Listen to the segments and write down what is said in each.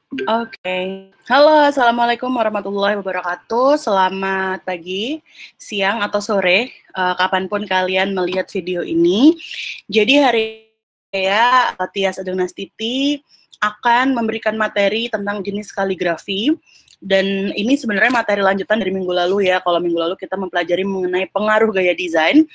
Oke. Halo, assalamualaikum warahmatullahi wabarakatuh. Selamat pagi, siang atau sore, kapanpun kalian melihat video ini. Jadi hari saya, Tias Agunastiti, akan memberikan materi tentang jenis kaligrafi. Dan ini sebenarnya materi lanjutan dari minggu lalu ya. Kalau minggu lalu kita mempelajari mengenai pengaruh gaya desain.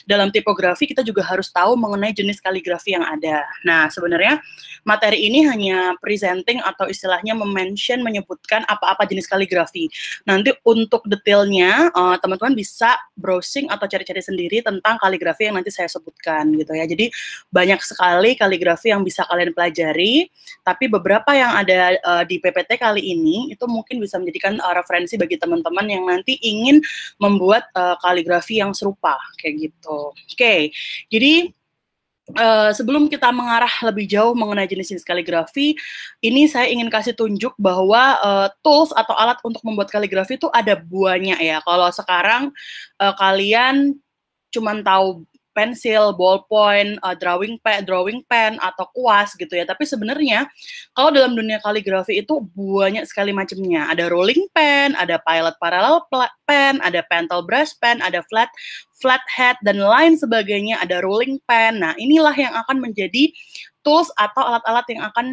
Dalam tipografi kita juga harus tahu mengenai jenis kaligrafi yang ada. Nah, sebenarnya materi ini hanya presenting atau istilahnya menyebutkan apa-apa jenis kaligrafi. Nanti untuk detailnya teman-teman bisa browsing atau cari-cari sendiri tentang kaligrafi yang nanti saya sebutkan gitu ya. Jadi banyak sekali kaligrafi yang bisa kalian pelajari, tapi beberapa yang ada di PPT kali ini itu mungkin bisa menjadikan referensi bagi teman-teman yang nanti ingin membuat kaligrafi yang serupa kayak gitu. Oke, jadi sebelum kita mengarah lebih jauh mengenai jenis-jenis kaligrafi, ini saya ingin kasih tunjuk bahwa tools atau alat untuk membuat kaligrafi itu ada banyak ya. Kalau sekarang kalian cuma tahu pensil, ballpoint, drawing pen atau kuas gitu ya. Tapi sebenarnya kalau dalam dunia kaligrafi itu banyak sekali macamnya. Ada rolling pen, ada pilot parallel pen, ada pentel brush pen, ada flathead dan lain sebagainya, ada rolling pen. Nah, inilah yang akan menjadi tools atau alat-alat yang akan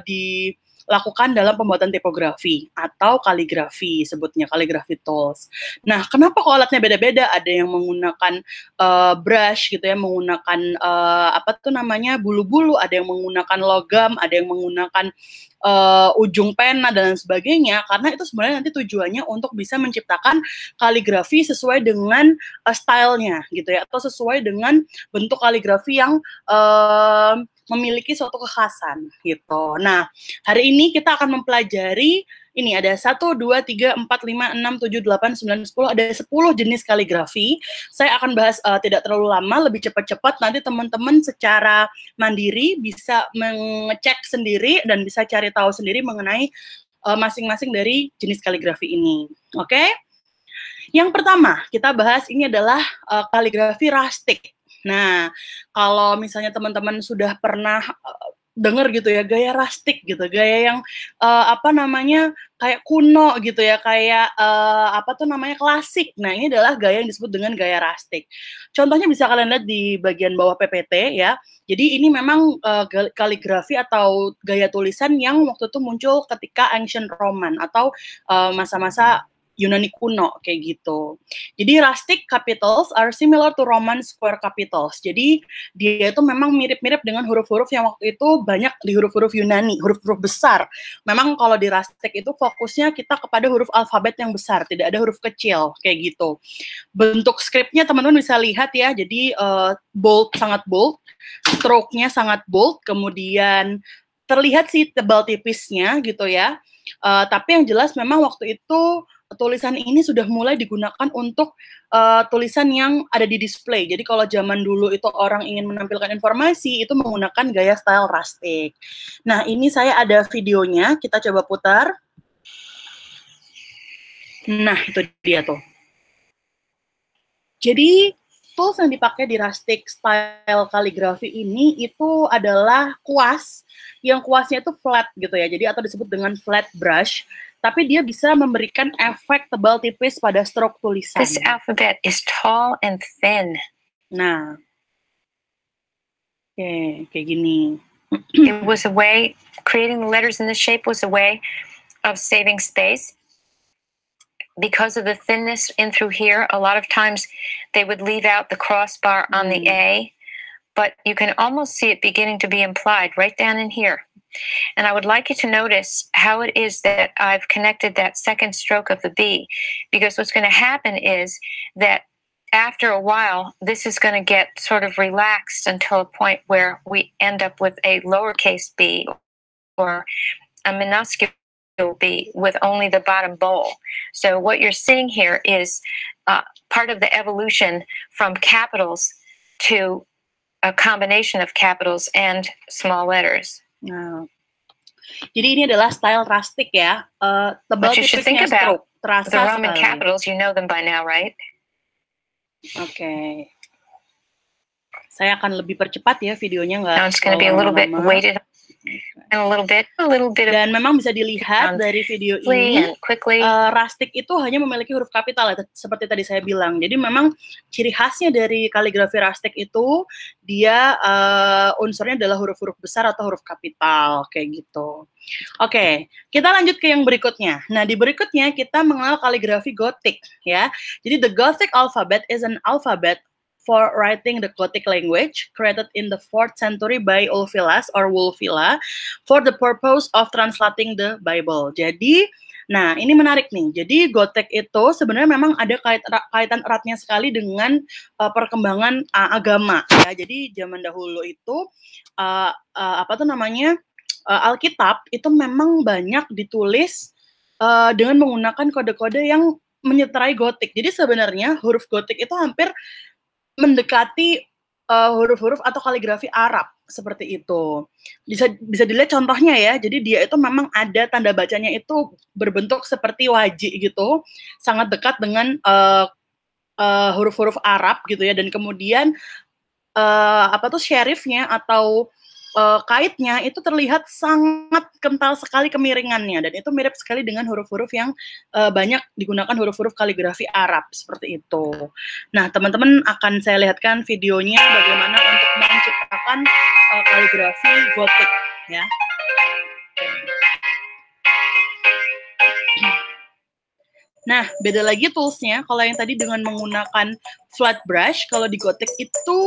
dilakukan dalam pembuatan tipografi atau kaligrafi, sebutnya kaligrafi tools. Nah, kenapa kok alatnya beda-beda? Ada yang menggunakan brush gitu ya, menggunakan apa tuh namanya bulu-bulu, ada yang menggunakan logam, ada yang menggunakan ujung pena dan sebagainya, karena itu sebenarnya nanti tujuannya untuk bisa menciptakan kaligrafi sesuai dengan stylenya gitu ya, atau sesuai dengan bentuk kaligrafi yang memiliki suatu kekhasan gitu. Nah, hari ini kita akan mempelajari ini ada 1, 2, 3, 4, 5, 6, 7, 8, 9, 10, ada 10 jenis kaligrafi. Saya akan bahas tidak terlalu lama, lebih cepat-cepat, nanti teman-teman secara mandiri bisa mengecek sendiri dan bisa cari tahu sendiri mengenai masing-masing dari jenis kaligrafi ini. Oke? Yang pertama, kita bahas ini adalah kaligrafi rustic. Nah, kalau misalnya teman-teman sudah pernah dengar gitu ya, gaya rustic gitu, gaya yang apa namanya kayak kuno gitu ya, kayak apa tuh namanya klasik. Nah, ini adalah gaya yang disebut dengan gaya rustic. Contohnya bisa kalian lihat di bagian bawah PPT ya. Jadi ini memang kaligrafi atau gaya tulisan yang waktu itu muncul ketika ancient Roman atau masa-masa Yunani kuno kayak gitu. Jadi rustic capitals are similar to Roman square capitals. Jadi dia itu memang mirip-mirip dengan huruf-huruf yang waktu itu banyak di huruf-huruf Yunani, huruf-huruf besar. Memang kalau di rustic itu fokusnya kita kepada huruf alfabet yang besar, tidak ada huruf kecil kayak gitu. Bentuk skripnya teman-teman bisa lihat ya. Jadi bold, sangat bold, stroke-nya sangat bold, kemudian terlihat sih tebal tipisnya gitu ya. Tapi yang jelas memang waktu itu tulisan ini sudah mulai digunakan untuk tulisan yang ada di display. Jadi kalau zaman dulu itu orang ingin menampilkan informasi, itu menggunakan gaya style rustic. Nah, ini saya ada videonya, kita coba putar. Nah, itu dia tuh. Jadi, tools yang dipakai di rustic style kaligrafi ini itu adalah kuas, yang kuasnya itu flat gitu ya, jadi atau disebut dengan flat brush, tapi dia bisa memberikan efek tebal tipis pada stroke tulisan. This alphabet is tall and thin. Nah, kayak gini. It was a way, creating the letters in this shape was a way of saving space. Because of the thinness in through here, a lot of times they would leave out the crossbar on the A, but you can almost see it beginning to be implied right down in here. And I would like you to notice how it is that I've connected that second stroke of the B, because what's going to happen is that after a while, this is going to get sort of relaxed until a point where we end up with a lowercase b or a minuscule B with only the bottom bowl. So what you're seeing here is part of the evolution from capitals to a combination of capitals and small letters. Nah, jadi ini adalah style rustic ya. Tebal tipisnya stroke, terasa the Roman capitals, you know them by now, right? Oke. Saya akan lebih percepat ya videonya, nggak. Now it's going to be a little bit weighted. a little bit of Dan memang bisa dilihat dari video ini, quickly. Rustic itu hanya memiliki huruf kapital, seperti tadi saya bilang. Jadi memang ciri khasnya dari kaligrafi Rustic itu, dia unsurnya adalah huruf-huruf besar atau huruf kapital, kayak gitu. Oke, kita lanjut ke yang berikutnya. Nah, di berikutnya kita mengenal kaligrafi Gothic, ya. Jadi the Gothic alphabet is an alphabet for writing the Gothic language, created in the 4th century by Ulfilas or Wulfila for the purpose of translating the Bible. Jadi, nah ini menarik nih. Jadi Gothic itu sebenarnya memang ada kaitan eratnya sekali dengan perkembangan agama. Ya. Jadi zaman dahulu itu Alkitab itu memang banyak ditulis dengan menggunakan kode-kode yang menyeterai Gothic. Jadi sebenarnya huruf Gothic itu hampir mendekati huruf-huruf atau kaligrafi Arab seperti itu. Bisa dilihat contohnya ya. Jadi dia itu memang ada tanda bacanya itu berbentuk seperti wajik gitu, sangat dekat dengan huruf-huruf Arab gitu ya. Dan kemudian serifnya atau kaitnya itu terlihat sangat kental sekali kemiringannya, dan itu mirip sekali dengan huruf-huruf yang banyak digunakan huruf-huruf kaligrafi Arab seperti itu. Nah, teman-teman akan saya lihatkan videonya bagaimana untuk menciptakan kaligrafi Gothic, ya. Nah, beda lagi toolsnya. Kalau yang tadi dengan menggunakan flat brush, kalau di Gothic itu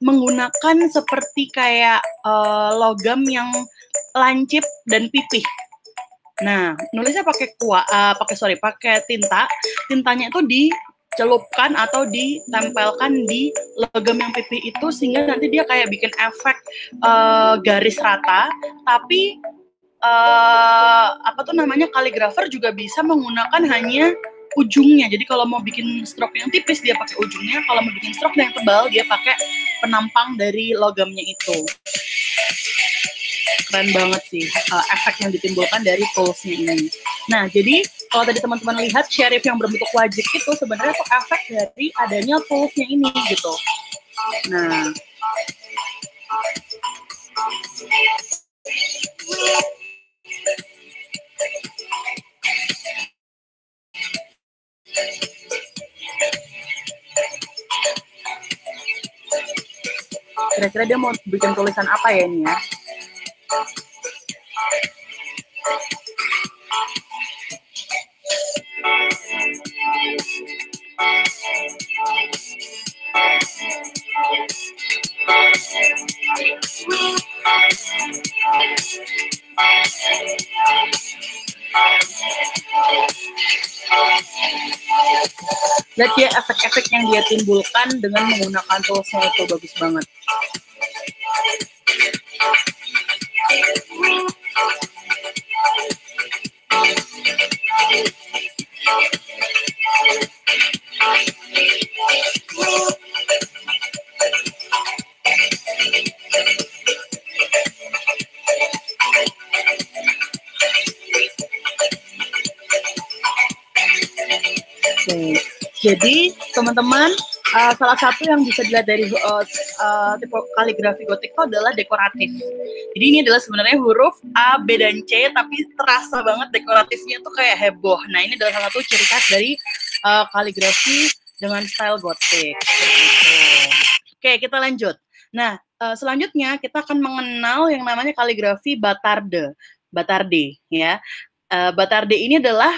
menggunakan seperti kayak logam yang lancip dan pipih. Nah, nulisnya pakai tinta. Tintanya itu dicelupkan atau ditempelkan di logam yang pipih itu sehingga nanti dia kayak bikin efek garis rata. Tapi kaligrafer juga bisa menggunakan hanya ujungnya. Jadi kalau mau bikin stroke yang tipis dia pakai ujungnya, kalau mau bikin stroke yang tebal dia pakai penampang dari logamnya itu. Keren banget sih efek yang ditimbulkan dari toolsnya ini. Nah, jadi kalau tadi teman-teman lihat serif yang berbentuk wajik itu sebenarnya itu efek dari adanya toolsnya ini gitu. Nah, kira-kira dia mau bikin tulisan apa ya ini ya? Lihat ya efek-efek yang dia timbulkan dengan menggunakan toolsnya itu bagus banget. Jadi teman-teman, salah satu yang bisa dilihat dari tipe kaligrafi Gothic itu adalah dekoratif. Jadi ini adalah sebenarnya huruf A, B, dan C, tapi terasa banget dekoratifnya tuh kayak heboh. Nah, ini adalah salah satu ciri khas dari kaligrafi dengan style Gothic. Oke, kita lanjut. Nah, selanjutnya kita akan mengenal yang namanya kaligrafi Batarde, ya. Batarde ini adalah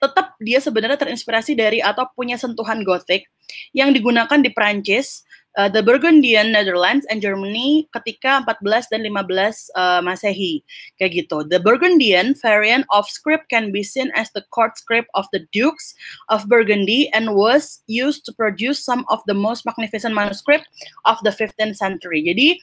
tetap dia sebenarnya terinspirasi dari atau punya sentuhan Gothic yang digunakan di Prancis, the Burgundian Netherlands, and Germany ketika 14 dan 15 Masehi. Kayak gitu. The Burgundian variant of script can be seen as the court script of the Dukes of Burgundy and was used to produce some of the most magnificent manuscript of the 15th century. Jadi,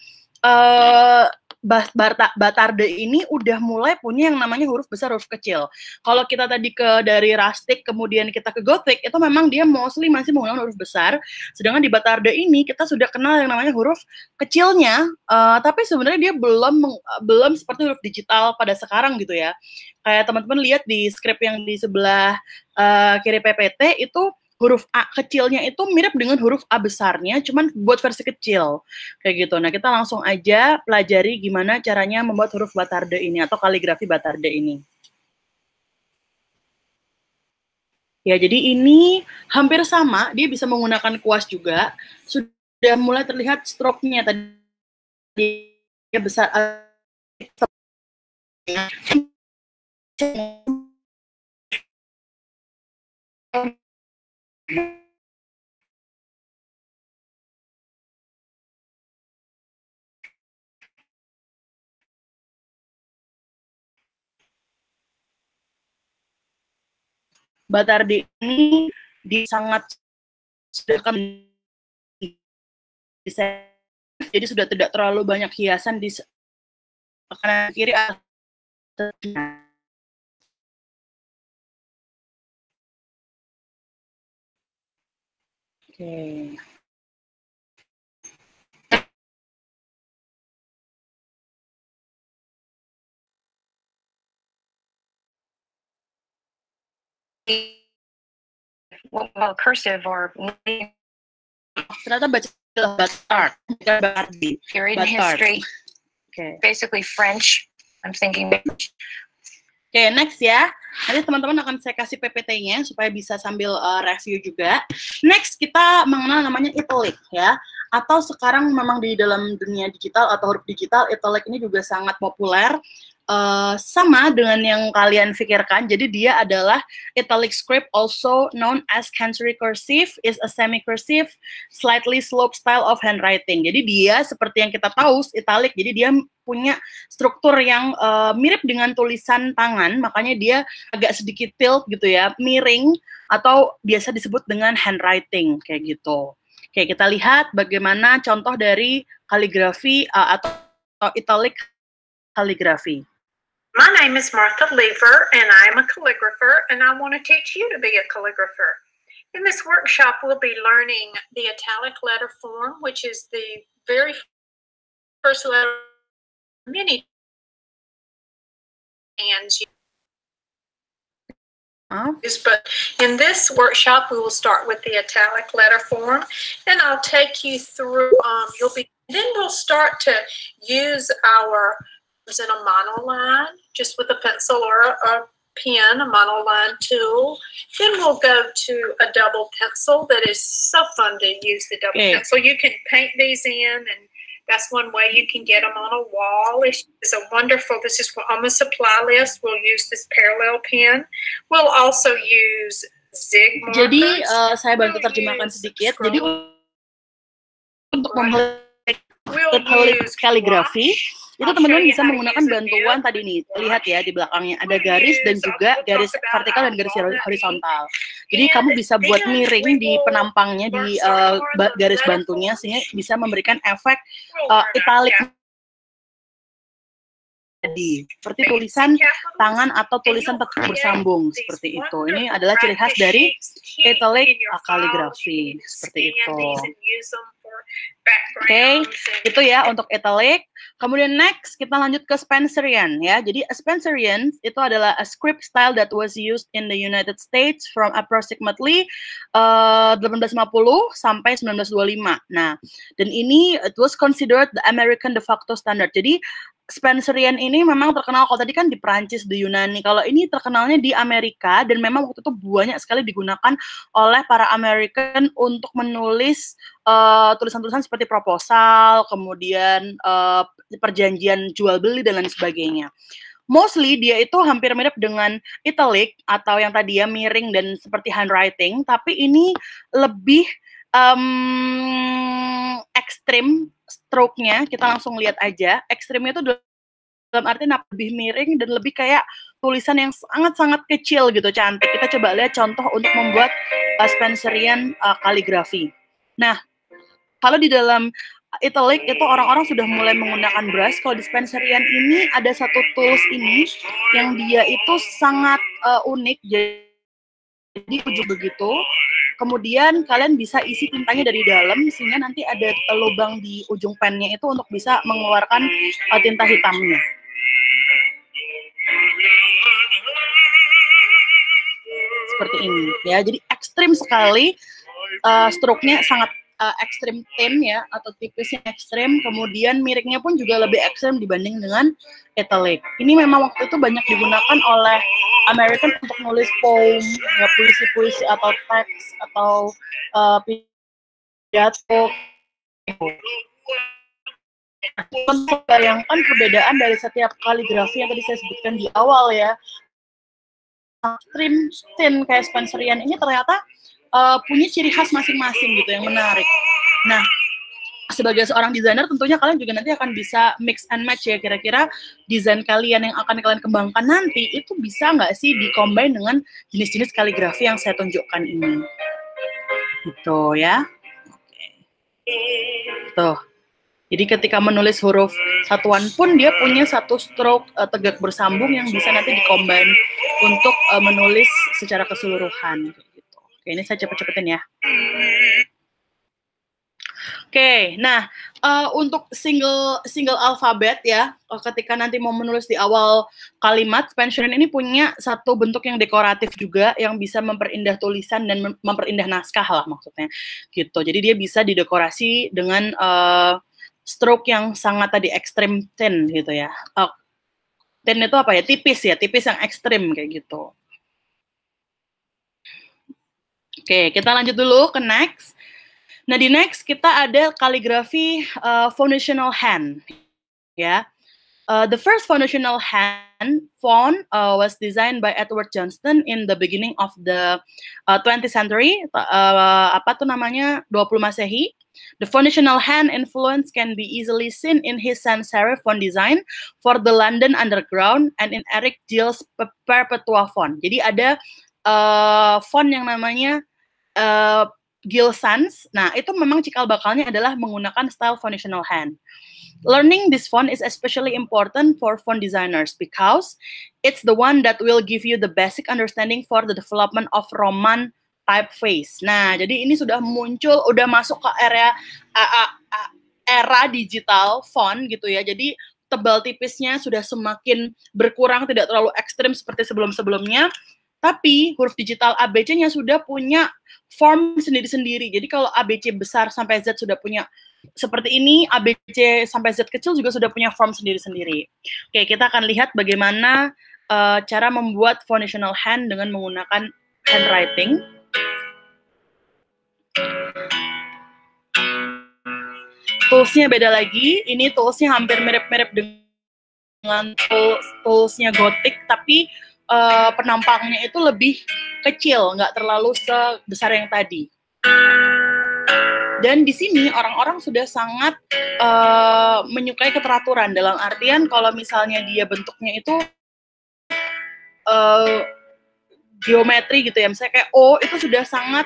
Batarde ini udah mulai punya yang namanya huruf besar, huruf kecil. Kalau kita tadi dari Rustic, kemudian kita ke Gothic, itu memang dia mostly masih menggunakan huruf besar. Sedangkan di Batarde ini kita sudah kenal yang namanya huruf kecilnya, tapi sebenarnya dia belum seperti huruf digital pada sekarang gitu ya. Kayak teman-teman lihat di skrip yang di sebelah kiri PPT itu huruf A kecilnya itu mirip dengan huruf A besarnya, cuman buat versi kecil, kayak gitu. Nah, kita langsung aja pelajari gimana caranya membuat huruf Batarde ini, atau kaligrafi Batarde ini. Ya, jadi ini hampir sama, dia bisa menggunakan kuas juga, sudah mulai terlihat stroke-nya tadi dia besar, Batardi ini sangat sudah jadi sudah tidak terlalu banyak hiasan di kanan kiri atasnya. Oke. Well, cursive or Ternyata baca Batard, bukan Batardi. period in history. Okay. Basically French. I'm thinking. Oke, next ya. Nanti teman-teman akan saya kasih PPT-nya supaya bisa sambil review juga. Next, kita mengenal namanya italic ya. Atau sekarang memang di dalam dunia digital atau huruf digital, italic ini juga sangat populer. Sama dengan yang kalian pikirkan, jadi dia adalah italic script, also known as Chancery cursive, is a semi-cursive, slightly sloped style of handwriting. Jadi dia seperti yang kita tahu, italic, jadi dia punya struktur yang mirip dengan tulisan tangan, makanya dia agak sedikit tilt gitu ya, miring, atau biasa disebut dengan handwriting, kayak gitu. Oke, kita lihat bagaimana contoh dari kaligrafi atau italic kaligrafi. My name is Martha Lever, and I'm a calligrapher, and I want to teach you to be a calligrapher. In this workshop, we'll be learning the italic letter form, which is the very first letter many hands use. But in this workshop, we will start with the italic letter form, and I'll take you through, then we'll start to use our in a monoline, just with a pencil or a pen, a monoline tool. Then we'll go to a double pencil. That is so fun to use the double pencil. You can paint these in, and that's one way you can get them on a wall. It's a wonderful, this is on the supply list. We'll use this parallel pen. We'll also use zig markers. Jadi saya bantu terjemahkan sedikit. Jadi untuk membuat kaligrafi, itu teman-teman bisa menggunakan bantuan tadi nih, lihat ya di belakangnya ada garis dan juga garis vertikal dan garis horizontal. Jadi kamu bisa buat miring di penampangnya, di garis bantunya, sehingga bisa memberikan efek italic tadi, seperti tulisan tangan atau tulisan tetap bersambung seperti itu. Ini adalah ciri khas dari italic kaligrafi seperti itu. Oke, itu ya untuk italic. Kemudian next kita lanjut ke Spencerian ya. Jadi Spencerian itu adalah a script style that was used in the United States from approximately 1850 sampai 1925. Nah, dan ini it was considered the American de facto standard. Jadi Spencerian ini memang terkenal, kalau tadi kan di Prancis, di Yunani, kalau ini terkenalnya di Amerika, dan memang waktu itu banyak sekali digunakan oleh para American untuk menulis tulisan-tulisan seperti proposal, kemudian perjanjian jual beli dan lain sebagainya. Mostly dia itu hampir mirip dengan italic atau yang tadi ya miring dan seperti handwriting, tapi ini lebih ekstrim stroke-nya. Kita langsung lihat aja. Ekstrimnya itu dalam arti lebih miring dan lebih kayak tulisan yang sangat-sangat kecil gitu, cantik. Kita coba lihat contoh untuk membuat Spencerian kaligrafi. Nah, kalau di dalam italic itu orang-orang sudah mulai menggunakan brush. Kalau di Spencerian ini ada satu tools ini yang dia itu sangat unik. Jadi ujung begitu. Kemudian kalian bisa isi tintanya dari dalam sehingga nanti ada lubang di ujung pennya itu untuk bisa mengeluarkan tinta hitamnya. Seperti ini ya. Jadi ekstrim sekali, stroke-nya sangat ekstrim thin ya, atau tipisnya ekstrim, kemudian miringnya pun juga lebih ekstrim dibanding dengan italic. Ini memang waktu itu banyak digunakan oleh American untuk nulis poem, ya, puisi-puisi atau teks atau pidato. Bayangkan perbedaan dari setiap kaligrafi yang tadi saya sebutkan di awal ya. Extreme thin kayak Spencerian ini ternyata punya ciri khas masing-masing gitu yang menarik. Nah, sebagai seorang desainer tentunya kalian juga nanti akan bisa mix and match ya, kira-kira desain kalian yang akan kalian kembangkan nanti itu bisa nggak sih di-combine dengan jenis-jenis kaligrafi yang saya tunjukkan ini. Gitu ya. Tuh. Jadi ketika menulis huruf satuan pun dia punya satu stroke tegak bersambung yang bisa nanti di-combine untuk menulis secara keseluruhan. Gitu. Oke, ini saya cepet-cepetin ya. Oke, nah untuk single alfabet ya, ketika nanti mau menulis di awal kalimat, Spencerian ini punya satu bentuk yang dekoratif juga, yang bisa memperindah tulisan dan memperindah naskah lah maksudnya, gitu. Jadi dia bisa didekorasi dengan stroke yang sangat tadi ekstrim thin gitu ya. Thin itu apa ya? Tipis ya, tipis yang ekstrim kayak gitu. Oke, kita lanjut dulu ke next. Nah, di next kita ada kaligrafi foundational hand. Ya. The first foundational hand font was designed by Edward Johnston in the beginning of the 20th century. Apa tuh namanya? 20 Masehi. The foundational hand influence can be easily seen in his sans serif font design for the London Underground and in Eric Gill's Perpetua font. Jadi ada font yang namanya Gill Sans. Nah, itu memang cikal bakalnya adalah menggunakan style foundational hand. Learning this font is especially important for font designers because it's the one that will give you the basic understanding for the development of Roman typeface. Nah, jadi ini sudah muncul, udah masuk ke era digital font gitu ya. Jadi tebal tipisnya sudah semakin berkurang, tidak terlalu ekstrim seperti sebelum-sebelumnya. Tapi huruf digital ABC-nya sudah punya form sendiri-sendiri. Jadi kalau ABC besar sampai Z sudah punya seperti ini, ABC sampai Z kecil juga sudah punya form sendiri-sendiri. Oke, kita akan lihat bagaimana cara membuat foundational hand dengan menggunakan handwriting. Toolsnya beda lagi. Ini toolsnya hampir mirip-mirip dengan toolsnya Gothic, tapi penampangnya itu lebih kecil, nggak terlalu sebesar yang tadi. Dan di sini orang-orang sudah sangat menyukai keteraturan, dalam artian kalau misalnya dia bentuknya itu geometri gitu ya, misalnya kayak O itu sudah sangat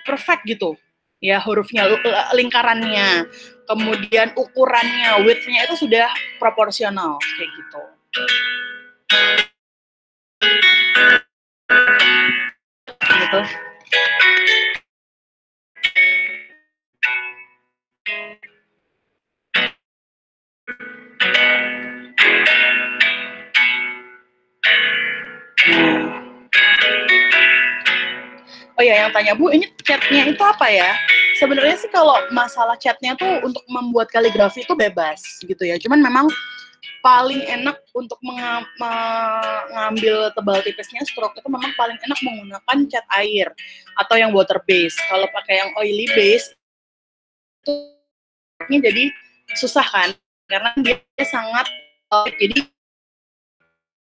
perfect gitu. Ya, hurufnya, lingkarannya, kemudian ukurannya, width-nya itu sudah proporsional kayak gitu. Gitu. Oh ya, yang tanya, Bu, ini chatnya itu apa ya? Sebenarnya sih kalau masalah chatnya tuh untuk membuat kaligrafi itu bebas gitu ya. Cuman memang paling enak untuk mengambil tebal tipisnya stroke itu memang paling enak menggunakan cat air atau yang water base. Kalau pakai yang oily base itu jadi susah kan, karena dia sangat jadi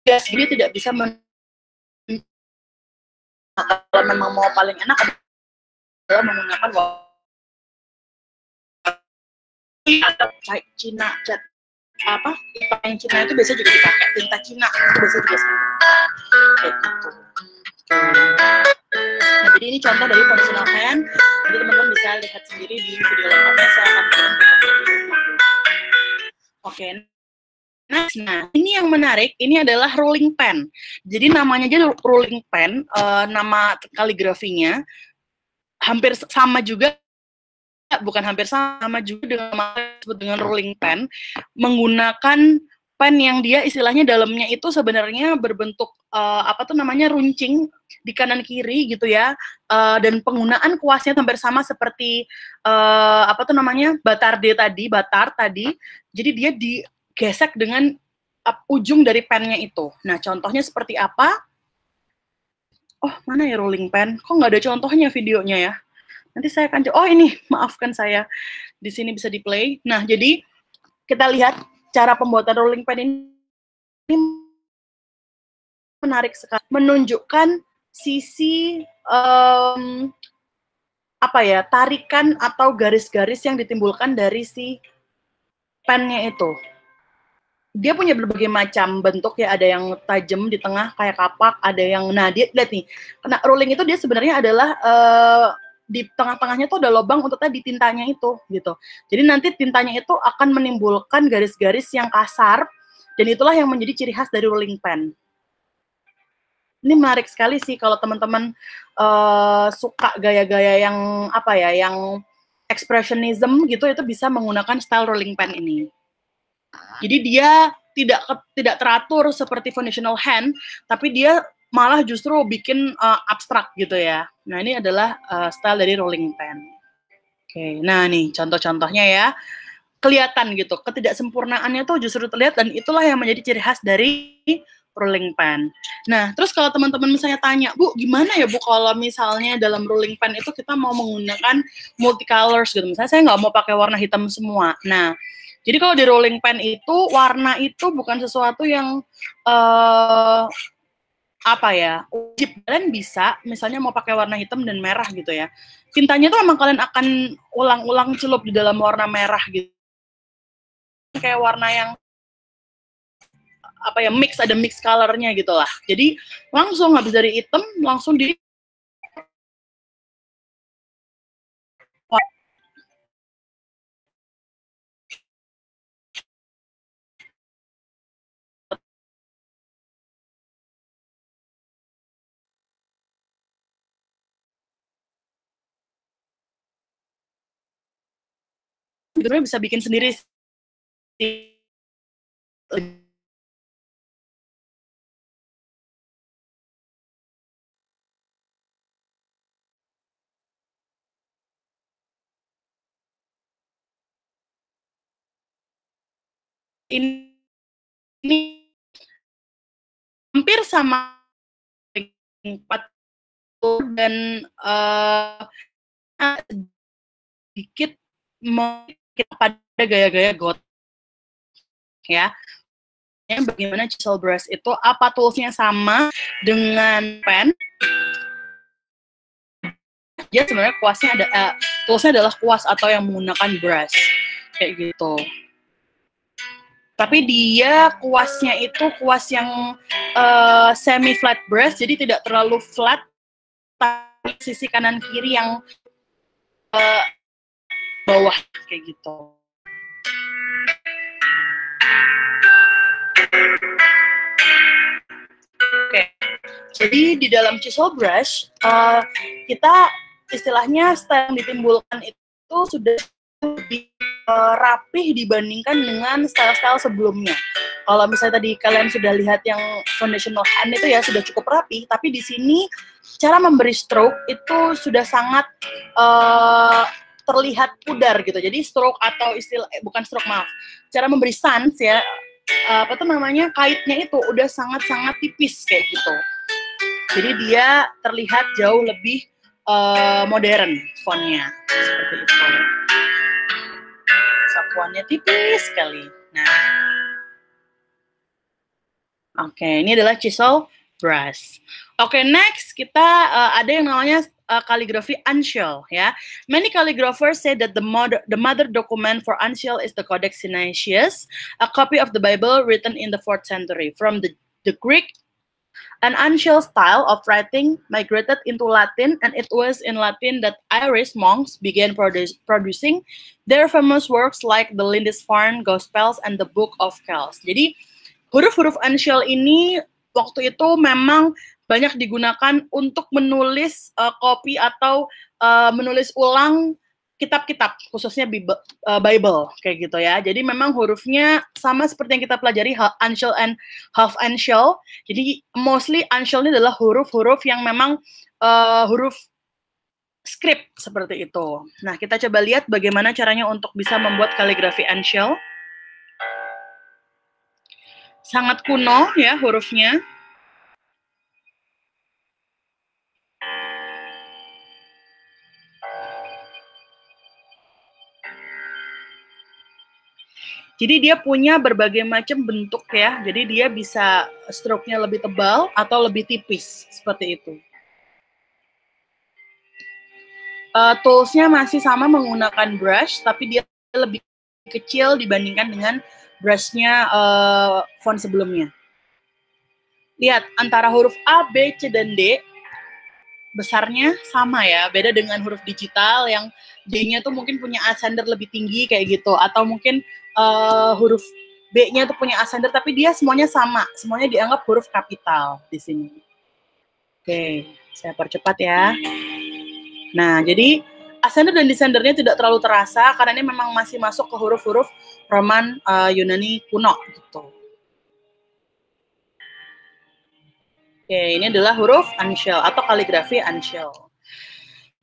gas dia tidak bisa kalau memang mau paling enak adalah menggunakan Cina cat apa yang Cina itu biasa juga dipakai tinta Cina itu biasa juga kayak gitu. Nah, jadi ini contoh dari foundational hand. Jadi teman-teman bisa lihat sendiri di video lengkapnya, saya akan kirim ke Oke. Nah, ini yang menarik, ini adalah rolling pen. Jadi namanya aja rolling pen, nama kaligrafinya hampir sama juga, bukan hampir sama juga dengan rolling pen, menggunakan pen yang dia istilahnya dalamnya itu sebenarnya berbentuk runcing di kanan kiri gitu ya, dan penggunaan kuasnya hampir sama seperti batar tadi. Jadi dia digesek dengan ujung dari pennya itu. Nah, contohnya seperti apa? Oh, mana ya rolling pen? Kok nggak ada contohnya videonya ya? Nanti saya akan oh ini, maafkan saya. Di sini bisa di-play. Nah, jadi kita lihat cara pembuatan rolling pen ini menarik sekali, menunjukkan sisi tarikan atau garis-garis yang ditimbulkan dari si pennya itu. Dia punya berbagai macam bentuk ya, ada yang tajam di tengah kayak kapak, ada yang, nah dia lihat nih, kena rolling itu dia sebenarnya adalah di tengah-tengahnya tuh ada lubang untuk tadi tintanya itu gitu. Jadi nanti tintanya itu akan menimbulkan garis-garis yang kasar, dan itulah yang menjadi ciri khas dari rolling pen. Ini menarik sekali sih kalau teman-teman suka gaya-gaya yang yang expressionism gitu, itu bisa menggunakan style rolling pen ini. Jadi dia tidak teratur seperti foundational hand, tapi dia malah justru bikin abstrak gitu ya. Nah, ini adalah style dari rolling pen. Oke, nah nih contoh-contohnya ya. Kelihatan gitu, ketidaksempurnaannya tuh justru terlihat, dan itulah yang menjadi ciri khas dari rolling pen. Nah, terus kalau teman-teman misalnya tanya, Bu, gimana ya Bu kalau misalnya dalam rolling pen itu kita mau menggunakan multicolors gitu. Misalnya saya nggak mau pakai warna hitam semua. Nah, jadi kalau di rolling pen itu, warna itu bukan sesuatu yang wajib. Kalian bisa, misalnya mau pakai warna hitam dan merah gitu ya. Tintanya tuh emang kalian akan ulang-ulang celup di dalam warna merah gitu. Kayak warna yang ada mix colornya gitu lah. Jadi langsung habis dari hitam, langsung di bisa bikin sendiri sih. Ini hampir sama 40 dan sedikit pada gaya-gaya goth ya. Bagaimana chisel brush itu, apa toolsnya sama dengan pen? Dia sebenarnya kuasnya toolsnya adalah kuas atau yang menggunakan brush kayak gitu. Tapi dia kuasnya itu kuas yang semi flat brush, jadi tidak terlalu flat, tapi sisi kanan kiri yang bawah kayak gitu. Oke, jadi di dalam chisel brush kita istilahnya style yang ditimbulkan itu sudah lebih rapih dibandingkan dengan style-style sebelumnya. Kalau misalnya tadi kalian sudah lihat yang foundational hand itu ya sudah cukup rapi, tapi di sini cara memberi stroke itu sudah sangat terlihat pudar gitu. Jadi stroke atau bukan stroke, maaf, cara memberi sans ya, kaitnya itu udah sangat-sangat tipis kayak gitu. Jadi dia terlihat jauh lebih modern fontnya seperti itu. Satuannya tipis sekali. Nah, oke, ini adalah chisel brush. Oke, next kita ada yang namanya calligraphy uncial ya. Many calligraphers say that the mother document for uncial is the Codex Sinaiticus, a copy of the Bible written in the 4th century. From the Greek, an uncial style of writing migrated into Latin, and it was in Latin that Irish monks began producing their famous works like the Lindisfarne Gospels and the Book of Kells. Jadi huruf-huruf uncial ini waktu itu memang banyak digunakan untuk menulis kopi atau menulis ulang kitab-kitab, khususnya Bible kayak gitu ya. Jadi memang hurufnya sama seperti yang kita pelajari uncial and half uncial. Jadi mostly uncial ini adalah huruf-huruf yang memang huruf script seperti itu. Nah, kita coba lihat bagaimana caranya untuk bisa membuat kaligrafi uncial. Sangat kuno ya hurufnya. Jadi dia punya berbagai macam bentuk ya. Jadi dia bisa stroke-nya lebih tebal atau lebih tipis seperti itu. Tools-nya masih sama menggunakan brush, tapi dia lebih kecil dibandingkan dengan brush-nya font sebelumnya. Lihat, antara huruf A, B, C, dan D, besarnya sama ya. Beda dengan huruf digital yang D-nya tuh mungkin punya ascender lebih tinggi kayak gitu. Atau mungkin huruf B-nya tuh punya ascender, tapi dia semuanya sama. Semuanya dianggap huruf kapital di sini. Oke, saya percepat ya. Nah, jadi ascender dan descendernya tidak terlalu terasa karena ini memang masih masuk ke huruf-huruf Roman Yunani kuno gitu. Oke, ini adalah huruf uncial atau kaligrafi uncial.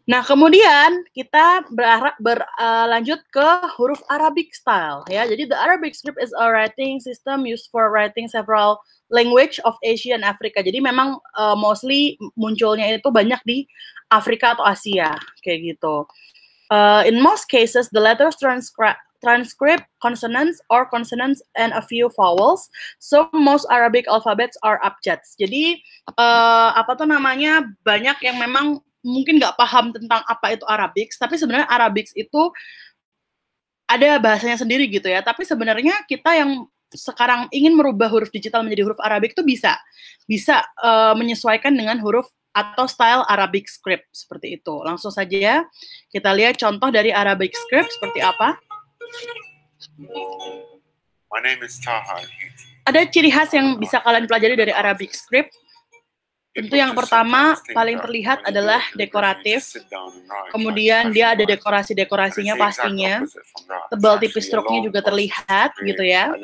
Nah, kemudian kita berlanjut ke huruf Arabic style ya. Jadi the Arabic script is a writing system used for writing several language of Asia and Africa. Jadi memang mostly munculnya itu banyak di Afrika atau Asia kayak gitu. In most cases the letters transcript consonants or consonants and a few vowels. So most Arabic alphabets are abjads. Jadi banyak yang memang mungkin nggak paham tentang apa itu Arabic, tapi sebenarnya Arabic itu ada bahasanya sendiri gitu ya. Tapi sebenarnya kita yang sekarang ingin merubah huruf digital menjadi huruf Arabic itu bisa menyesuaikan dengan huruf atau style Arabic script seperti itu. Langsung saja kita lihat contoh dari Arabic script seperti apa. My name is Taha. Ada ciri khas yang bisa kalian pelajari dari Arabic script. Tentu yang pertama paling terlihat adalah dekoratif. Kemudian dia ada dekorasi-dekorasinya pastinya. Tebal tipis stroke-nya juga terlihat gitu ya.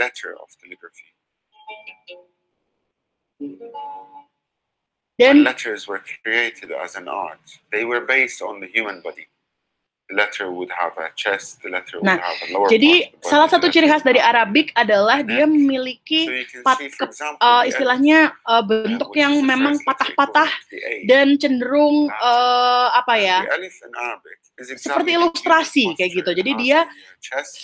Dan letters were created as an art. They were based on the human body. The letter would have a chest, the letter would have a lower jadi part, salah satu ciri khas dari Arabic adalah dia memiliki istilahnya bentuk yang memang patah-patah dan cenderung seperti ilustrasi kayak gitu. Jadi dia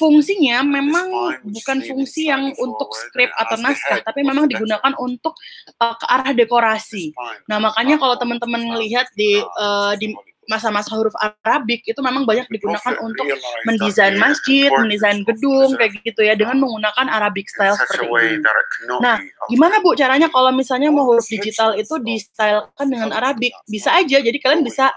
fungsinya memang bukan fungsi yang untuk skrip atau naskah, tapi memang digunakan untuk ke arah dekorasi. Nah, makanya kalau teman-teman melihat di masa-masa huruf Arabik itu memang banyak digunakan untuk mendesain masjid, mendesain gedung kayak gitu ya, dengan menggunakan Arabic style seperti ini. Nah, gimana Bu caranya kalau misalnya mau huruf digital itu di-stylekan dengan Arabic? Bisa aja, jadi kalian bisa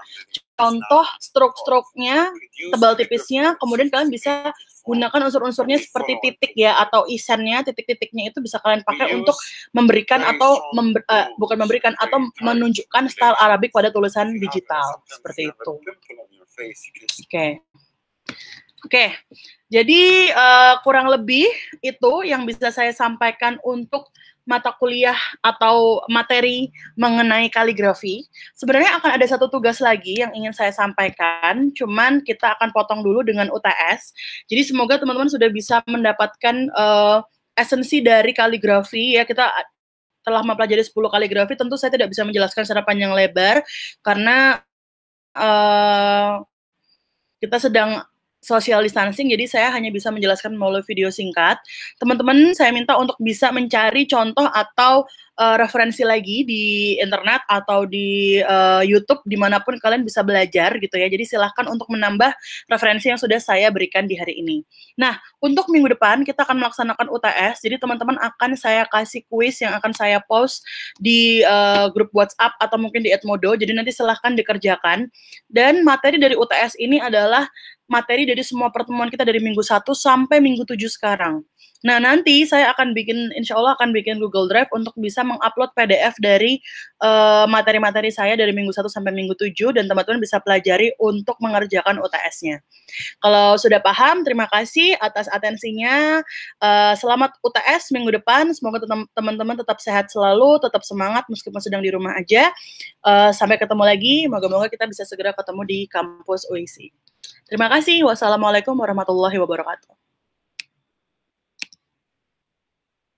contoh stroke-stroke-nya, tebal tipisnya, kemudian kalian bisa gunakan unsur-unsurnya seperti titik ya, atau isannya, titik-titiknya itu bisa kalian pakai untuk memberikan atau bukan memberikan atau menunjukkan style Arabic pada tulisan digital seperti itu. Oke. Jadi kurang lebih itu yang bisa saya sampaikan untuk mata kuliah atau materi mengenai kaligrafi. Sebenarnya akan ada satu tugas lagi yang ingin saya sampaikan, cuman kita akan potong dulu dengan UTS. Jadi semoga teman-teman sudah bisa mendapatkan esensi dari kaligrafi ya. Kita telah mempelajari 10 kaligrafi, tentu saya tidak bisa menjelaskan secara panjang lebar karena kita sedang social distancing, jadi saya hanya bisa menjelaskan melalui video singkat. Teman-teman, saya minta untuk bisa mencari contoh atau referensi lagi di internet atau di YouTube, dimanapun kalian bisa belajar gitu ya. Jadi silahkan untuk menambah referensi yang sudah saya berikan di hari ini. Nah, untuk minggu depan kita akan melaksanakan UTS, jadi teman-teman akan saya kasih kuis yang akan saya post di grup WhatsApp atau mungkin di Edmodo, jadi nanti silahkan dikerjakan. Dan materi dari UTS ini adalah materi dari semua pertemuan kita dari minggu 1 sampai minggu 7 sekarang. Nah, nanti saya akan insya Allah akan bikin Google Drive untuk bisa mengupload PDF dari materi-materi saya dari minggu 1 sampai minggu 7, dan teman-teman bisa pelajari untuk mengerjakan UTS-nya. Kalau sudah paham, terima kasih atas atensinya. Selamat UTS minggu depan. Semoga teman-teman tetap sehat selalu, tetap semangat meskipun sedang di rumah aja. Sampai ketemu lagi. Moga-moga kita bisa segera ketemu di kampus UISI. Terima kasih. Wassalamualaikum warahmatullahi wabarakatuh.